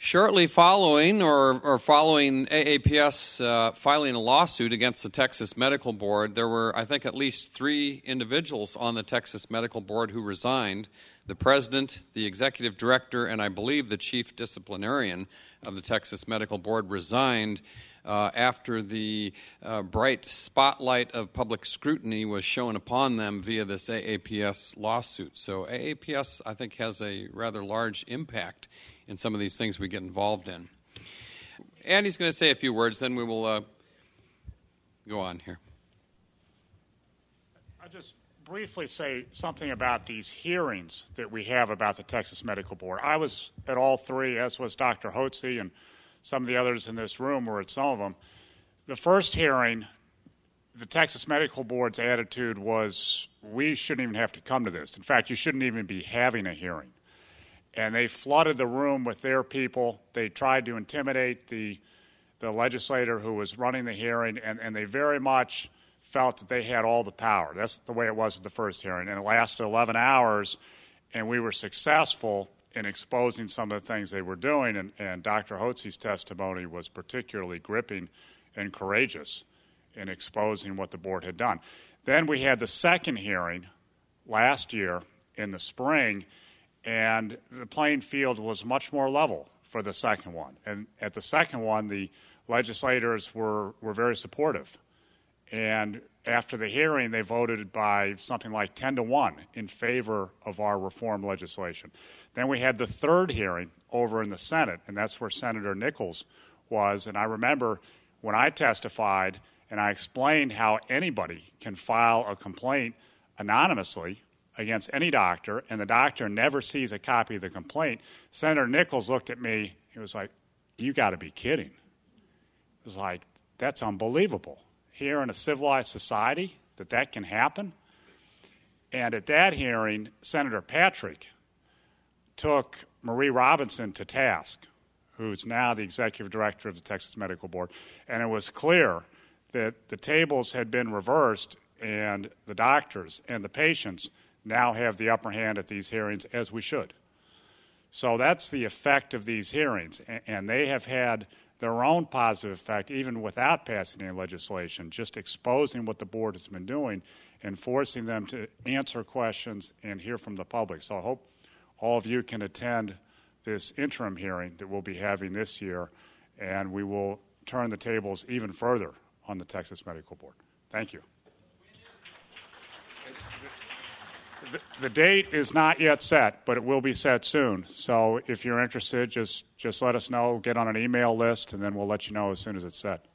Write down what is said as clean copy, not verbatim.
Shortly following or following AAPS filing a lawsuit against the Texas Medical Board, there were, I think, at least 3 individuals on the Texas Medical Board who resigned. The president, the executive director, and I believe the chief disciplinarian of the Texas Medical Board resigned after the bright spotlight of public scrutiny was shown upon them via this AAPS lawsuit. So AAPS, I think, has a rather large impact in some of these things we get involved in. Andy's going to say a few words, then we will go on here. I'll just briefly say something about these hearings that we have about the Texas Medical Board. I was at all 3, as was Dr. Hotze, and some of the others in this room were at some of them. The first hearing, the Texas Medical Board's attitude was, we shouldn't even have to come to this. In fact, you shouldn't even be having a hearing. And they flooded the room with their people. They tried to intimidate the legislator who was running the hearing, and they very much felt that they had all the power. That's the way it was at the first hearing. And it lasted 11 hours, and we were successful in exposing some of the things they were doing. And Dr. Hotze's testimony was particularly gripping and courageous in exposing what the board had done. Then we had the second hearing last year in the spring, and the playing field was much more level for the second one. And at the second one, the legislators were very supportive. And after the hearing, they voted by something like 10-1 in favor of our reform legislation. Then we had the third hearing over in the Senate, and that's where Senator Nichols was. And I remember when I testified and I explained how anybody can file a complaint anonymously against any doctor, and the doctor never sees a copy of the complaint, Senator Nichols looked at me. He was like, you got to be kidding. It was like, that's unbelievable. Here in a civilized society, that can happen? And at that hearing, Senator Patrick took Marie Robinson to task, who's now the executive director of the Texas Medical Board, and it was clear that the tables had been reversed, and the doctors and the patients now have the upper hand at these hearings, as we should. So that's the effect of these hearings, and they have had their own positive effect, even without passing any legislation, just exposing what the board has been doing and forcing them to answer questions and hear from the public. So I hope all of you can attend this interim hearing that we'll be having this year, and we will turn the tables even further on the Texas Medical Board. Thank you. The date is not yet set, but it will be set soon. So if you're interested, just let us know, get on an email list, and then we'll let you know as soon as it's set.